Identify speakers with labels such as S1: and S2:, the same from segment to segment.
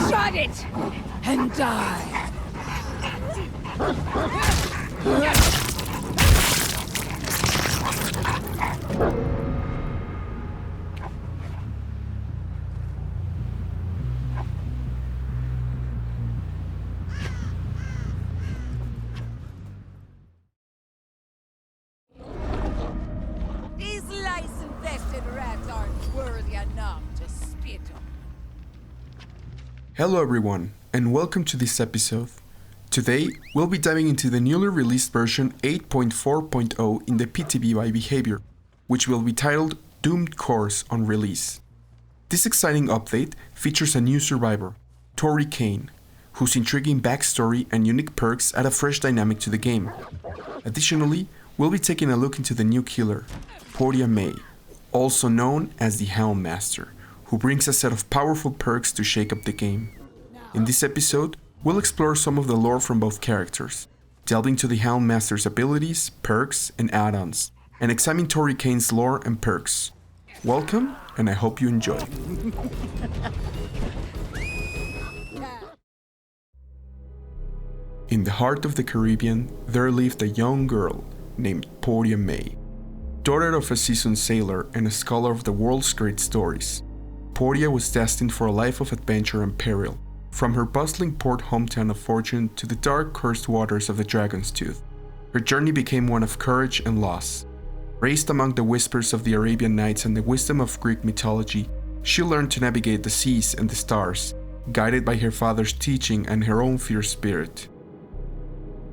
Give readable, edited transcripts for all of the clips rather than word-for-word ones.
S1: Shut it! And die!
S2: These lice-infested rats aren't worthy enough to spit on.
S3: Hello everyone, and welcome to this episode. Today, we'll be diving into the newly released version 8.4.0 in the PTB by behavior, which will be titled Doomed Course on release. This exciting update features a new survivor, Taurie Cain, whose intriguing backstory and unique perks add a fresh dynamic to the game. Additionally, we'll be taking a look into the new killer, Portia May, also known as the Houndmaster, who brings a set of powerful perks to shake up the game. In this episode, we'll explore some of the lore from both characters, delve into the Houndmaster's abilities, perks, and add-ons, and examine Taurie Cain's lore and perks. Welcome, and I hope you enjoy. In the heart of the Caribbean, there lived a young girl named Portia May. Daughter of a seasoned sailor and a scholar of the world's great stories, Portia was destined for a life of adventure and peril, from her bustling port hometown of fortune to the dark cursed waters of the Dragon's Tooth. Her journey became one of courage and loss. Raised among the whispers of the Arabian Nights and the wisdom of Greek mythology, she learned to navigate the seas and the stars, guided by her father's teaching and her own fierce spirit.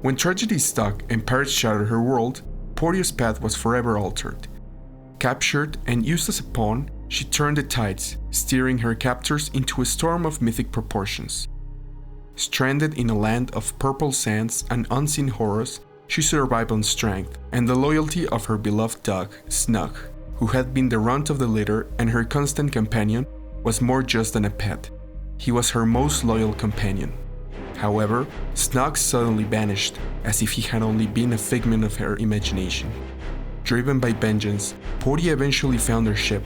S3: When tragedy struck and pirates shattered her world, Portia's path was forever altered. Captured and used as a pawn, she turned the tides, steering her captors into a storm of mythic proportions. Stranded in a land of purple sands and unseen horrors, she survived on strength and the loyalty of her beloved dog, Snug, who had been the runt of the litter and her constant companion was more just than a pet. He was her most loyal companion. However, Snug suddenly vanished, as if he had only been a figment of her imagination. Driven by vengeance, Portia eventually found her ship,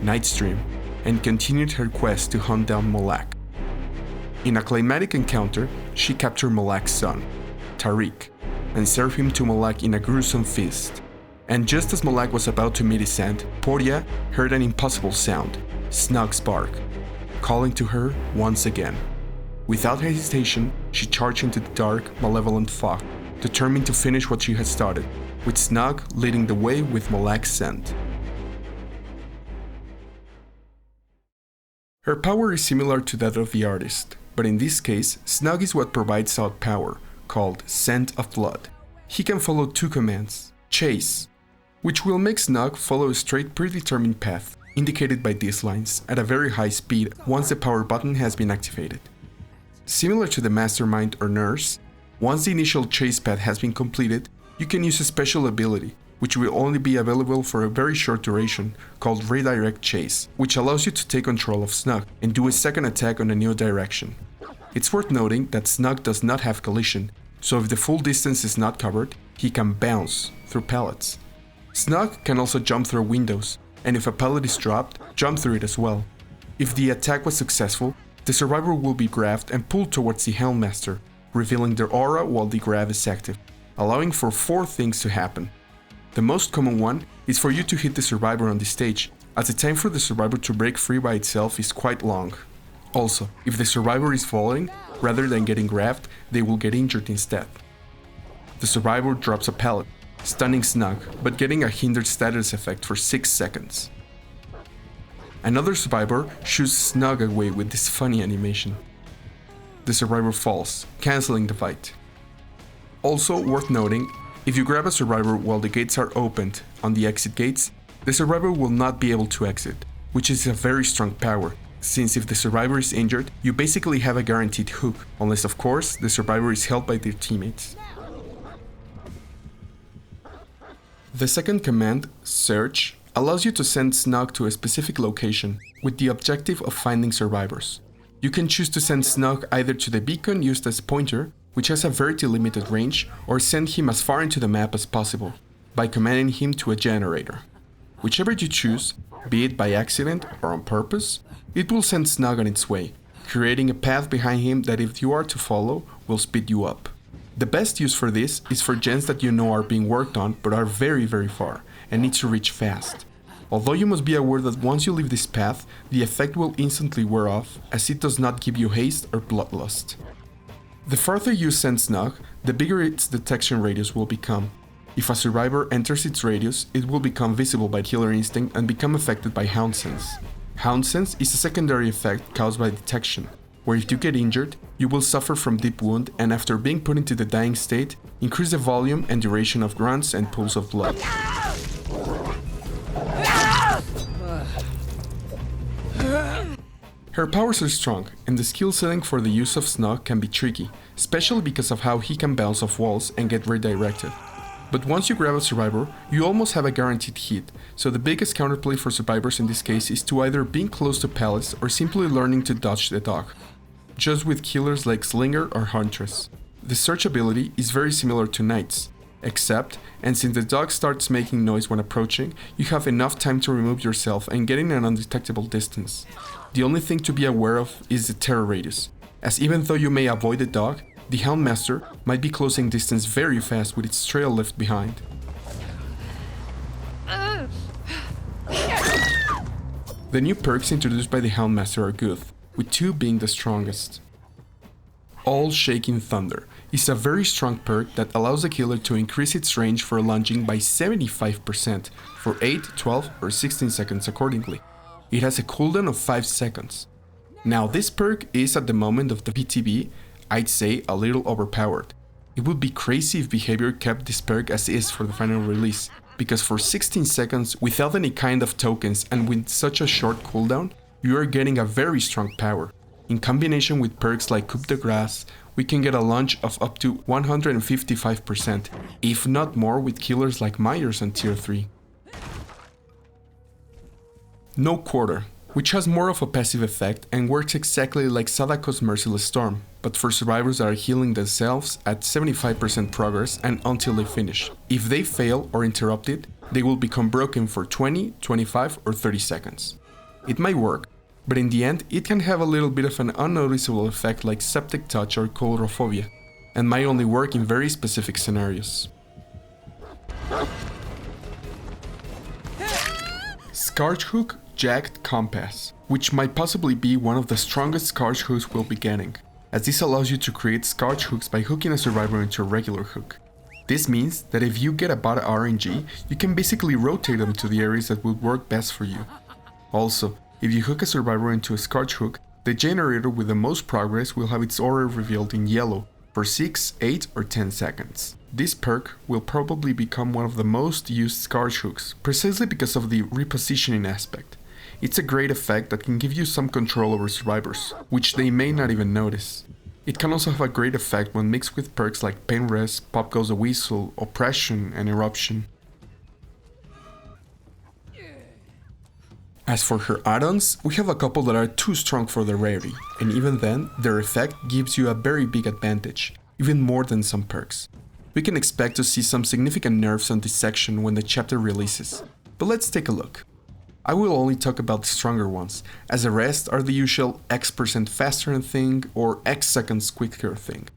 S3: Nightstream, and continued her quest to hunt down Malak. In a climatic encounter, she captured Malak's son, Tariq, and served him to Malak in a gruesome feast. And just as Malak was about to meet his end, Portia heard an impossible sound, Snug's bark, calling to her once again. Without hesitation, she charged into the dark, malevolent fog, determined to finish what she had started, with Snug leading the way with Malak's scent. Her power is similar to that of the artist, but in this case, Snug is what provides out power, called Scent of Blood. He can follow two commands, Chase, which will make Snug follow a straight predetermined path, indicated by these lines, at a very high speed once the power button has been activated. Similar to the Mastermind or Nurse, once the initial chase path has been completed, you can use a special ability, which will only be available for a very short duration, called Redirect Chase, which allows you to take control of Snug and do a second attack on a new direction. It's worth noting that Snug does not have collision, so if the full distance is not covered, he can bounce through pallets. Snug can also jump through windows, and if a pallet is dropped, jump through it as well. If the attack was successful, the survivor will be grabbed and pulled towards the Houndmaster, revealing their aura while the grab is active, allowing for 4 things to happen. The most common one is for you to hit the survivor on the stage, as the time for the survivor to break free by itself is quite long. Also, if the survivor is falling, rather than getting grabbed, they will get injured instead. The survivor drops a pallet, stunning Snug, but getting a hindered status effect for 6 seconds. Another survivor shoots Snug away with this funny animation. The survivor falls, cancelling the fight. Also worth noting, if you grab a survivor while the gates are opened on the exit gates, the survivor will not be able to exit, which is a very strong power, since if the survivor is injured, you basically have a guaranteed hook, unless of course the survivor is held by their teammates. The second command, Search, allows you to send Snug to a specific location, with the objective of finding survivors. You can choose to send Snug either to the beacon used as pointer, which has a very limited range, or send him as far into the map as possible, by commanding him to a generator. Whichever you choose, be it by accident or on purpose, it will send Snug on its way, creating a path behind him that if you are to follow, will speed you up. The best use for this is for gens that you know are being worked on but are very far and need to reach fast. Although you must be aware that once you leave this path, the effect will instantly wear off, as it does not give you haste or bloodlust. The farther you send Snug, the bigger its detection radius will become. If a survivor enters its radius, it will become visible by Killer Instinct and become affected by Hound Sense. Hound Sense is a secondary effect caused by detection, where if you get injured, you will suffer from deep wound and after being put into the dying state, increase the volume and duration of grunts and pools of blood. Her powers are strong, and the skill setting for the use of Snug can be tricky, especially because of how he can bounce off walls and get redirected. But once you grab a survivor, you almost have a guaranteed hit, so the biggest counterplay for survivors in this case is to either being close to pallets or simply learning to dodge the dog. Just with killers like Slinger or Huntress. The search ability is very similar to Knight's, except, and since the dog starts making noise when approaching, you have enough time to remove yourself and get in an undetectable distance. The only thing to be aware of is the terror radius, as even though you may avoid the dog, the Houndmaster might be closing distance very fast with its trail left behind. The new perks introduced by the Houndmaster are good, with 2 being the strongest. All Shaking Thunder is a very strong perk that allows the killer to increase its range for lunging by 75% for 8, 12 or 16 seconds accordingly. It has a cooldown of 5 seconds. Now this perk is at the moment of the PTB, I'd say a little overpowered. It would be crazy if Behavior kept this perk as is for the final release, because for 16 seconds without any kind of tokens and with such a short cooldown, you are getting a very strong power. In combination with perks like Coup de Grace, we can get a launch of up to 155%, if not more with killers like Myers on tier 3. No Quarter, which has more of a passive effect and works exactly like Sadako's Merciless Storm, but for survivors that are healing themselves at 75% progress and until they finish. If they fail or interrupt it, they will become broken for 20, 25 or 30 seconds. It might work, but in the end it can have a little bit of an unnoticeable effect like Septic Touch or Coulrophobia, and might only work in very specific scenarios. Scourge Hook Jagged Compass, which might possibly be one of the strongest Scourge hooks we'll be getting, as this allows you to create Scourge hooks by hooking a survivor into a regular hook. This means that if you get a bot RNG, you can basically rotate them to the areas that would work best for you. Also, if you hook a survivor into a Scourge hook, the generator with the most progress will have its aura revealed in yellow for 6, 8 or 10 seconds. This perk will probably become one of the most used Scourge hooks, precisely because of the repositioning aspect. It's a great effect that can give you some control over survivors, which they may not even notice. It can also have a great effect when mixed with perks like Pain Rest, Pop Goes the Weasel, Oppression and Eruption. As for her add-ons, we have a couple that are too strong for their rarity, and even then, their effect gives you a very big advantage, even more than some perks. We can expect to see some significant nerfs on this section when the chapter releases, but let's take a look. I will only talk about the stronger ones, as the rest are the usual X% faster thing or X seconds quicker thing,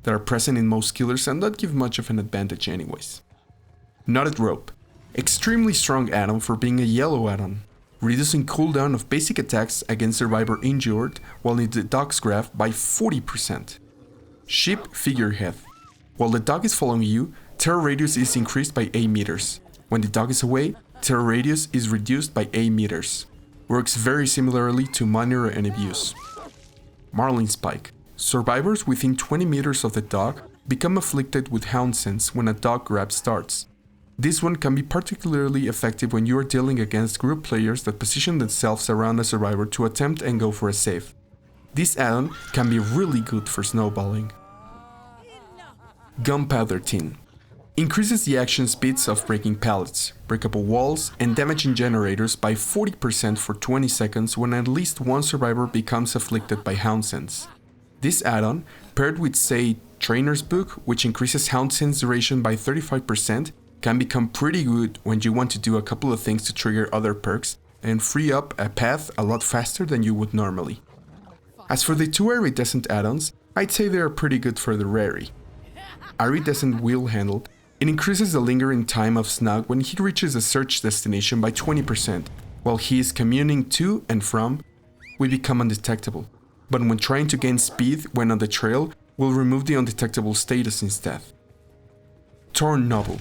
S3: that are present in most killers and don't give much of an advantage anyways. Knotted Rope, extremely strong add-on for being a yellow add-on, reducing cooldown of basic attacks against survivor injured while in the dog's graph by 40%. Ship Figurehead, while the dog is following you, terror radius is increased by 8 meters. When the dog is away, terror radius is reduced by 8 meters. Works very similarly to Monitor and Abuse. Marlin Spike. Survivors within 20 meters of the dog become afflicted with Hound Sense when a dog grab starts. This one can be particularly effective when you are dealing against group players that position themselves around a survivor to attempt and go for a save. This add-on can be really good for snowballing. Gunpowder Tin. Increases the action speeds of breaking pallets, breakable walls, and damaging generators by 40% for 20 seconds when at least one survivor becomes afflicted by Hound Sense. This add-on, paired with say Trainer's Book, which increases Hound Sense duration by 35%, can become pretty good when you want to do a couple of things to trigger other perks, and free up a path a lot faster than you would normally. As for the two iridescent add-ons, I'd say they are pretty good for the rarity. Iridescent Wheel Handle, it increases the lingering time of Snug when he reaches a search destination by 20%, while he is commuting to and from, we become undetectable, but when trying to gain speed when on the trail, we'll remove the undetectable status instead. Torn Novel.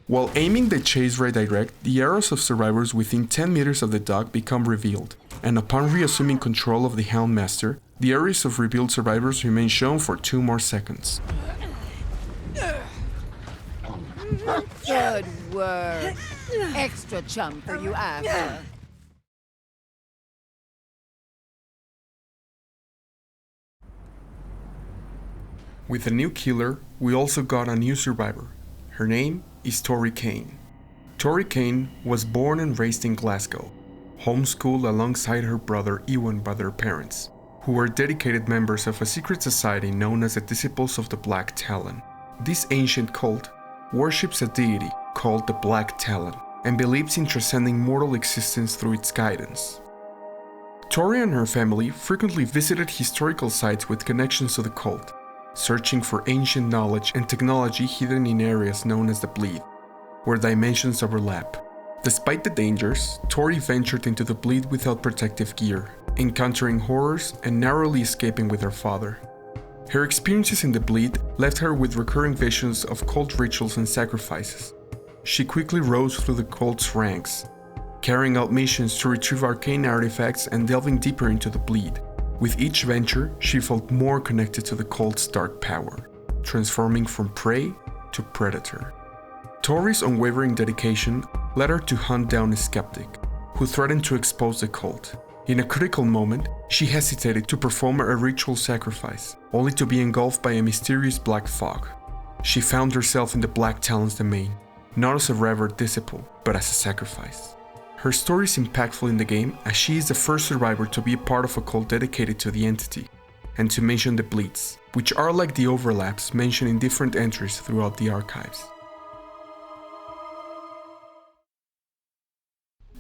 S3: While aiming the chase redirect, the arrows of survivors within 10 meters of the dog become revealed, and upon reassuming control of the Houndmaster, the arrows of revealed survivors remain shown for 2 more seconds.
S2: Good work. Extra chum for you after.
S3: With the new killer, we also got a new survivor. Her name is Cain. Cain was born and raised in Glasgow, homeschooled alongside her brother Ewan by their parents, who were dedicated members of a secret society known as the Disciples of the Black Talon. This ancient cult worships a deity called the Black Talon and believes in transcending mortal existence through its guidance. Taurie and her family frequently visited historical sites with connections to the cult, searching for ancient knowledge and technology hidden in areas known as the Bleed, where dimensions overlap. Despite the dangers, Taurie ventured into the Bleed without protective gear, encountering horrors and narrowly escaping with her father. Her experiences in the Bleed left her with recurring visions of cult rituals and sacrifices. She quickly rose through the cult's ranks, carrying out missions to retrieve arcane artifacts and delving deeper into the Bleed. With each venture, she felt more connected to the cult's dark power, transforming from prey to predator. Taurie's unwavering dedication led her to hunt down a skeptic, who threatened to expose the cult. In a critical moment, she hesitated to perform a ritual sacrifice, only to be engulfed by a mysterious black fog. She found herself in the Black Talon's domain, not as a revered disciple, but as a sacrifice. Her story is impactful in the game as she is the first survivor to be a part of a cult dedicated to the entity, and to mention the Bleeds, which are like the overlaps mentioned in different entries throughout the archives.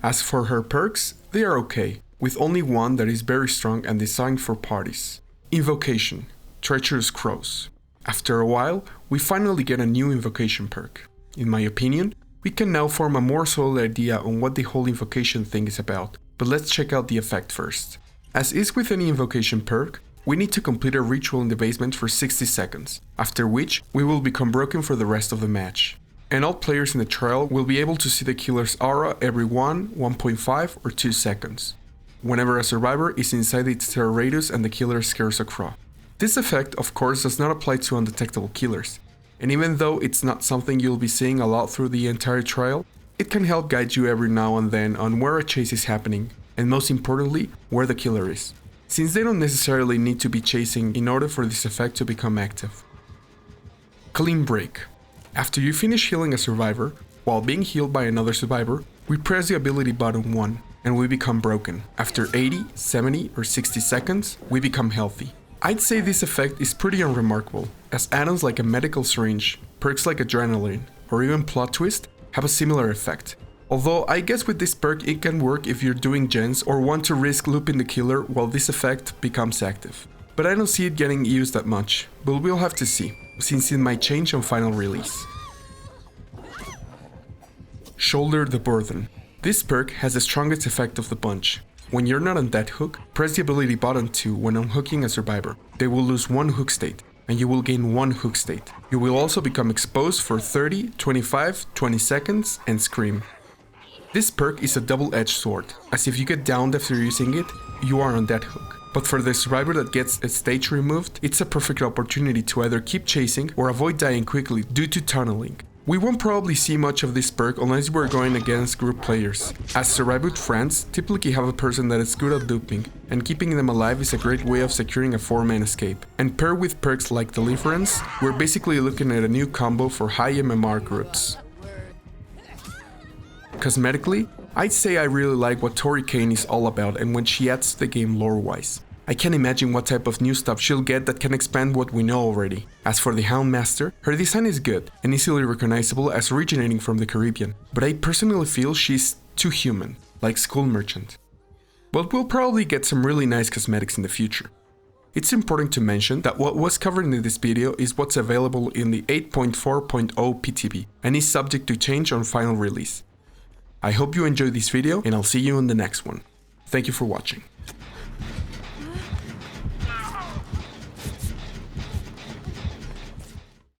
S3: As for her perks, they are okay, with only one that is very strong and designed for parties. Invocation, Treacherous Crows. After a while, we finally get a new invocation perk. In my opinion, we can now form a more solid idea on what the whole invocation thing is about, but let's check out the effect first. As is with any invocation perk, we need to complete a ritual in the basement for 60 seconds, after which we will become broken for the rest of the match. And all players in the trial will be able to see the killer's aura every 1, 1.5 or 2 seconds, whenever a survivor is inside its terror radius and the killer scares a crow. This effect of course does not apply to undetectable killers, and even though it's not something you'll be seeing a lot through the entire trial, it can help guide you every now and then on where a chase is happening, and most importantly, where the killer is, since they don't necessarily need to be chasing in order for this effect to become active. Clean Break. After you finish healing a survivor, while being healed by another survivor, we press the ability button 1, and we become broken. After 80, 70 or 60 seconds, we become healthy. I'd say this effect is pretty unremarkable, as add-ons like a medical syringe, perks like adrenaline, or even plot twist have a similar effect. Although I guess with this perk it can work if you're doing gens or want to risk looping the killer while this effect becomes active. But I don't see it getting used that much, but we'll have to see, since it might change on final release. Shoulder the Burden. This perk has the strongest effect of the bunch. When you're not on that hook, press the ability button 2 when unhooking a survivor. They will lose 1 hook state, and you will gain 1 hook state. You will also become exposed for 30, 25, 20 seconds, and scream. This perk is a double-edged sword, as if you get downed after using it, you are on that hook. But for the survivor that gets a stage removed, it's a perfect opportunity to either keep chasing or avoid dying quickly due to tunneling. We won't probably see much of this perk unless we're going against group players, as survivor friends typically have a person that is good at duping, and keeping them alive is a great way of securing a 4-man escape. And paired with perks like Deliverance, we're basically looking at a new combo for high MMR groups. Cosmetically, I'd say I really like what Cain is all about and when she adds to the game lore-wise. I can't imagine what type of new stuff she'll get that can expand what we know already. As for the Houndmaster, her design is good and easily recognizable as originating from the Caribbean, but I personally feel she's too human. like School Merchant. But we'll probably get some really nice cosmetics in the future. It's important to mention that what was covered in this video is what's available in the 8.4.0 PTB and is subject to change on final release. I hope you enjoyed this video and I'll see you in the next one. Thank you for watching.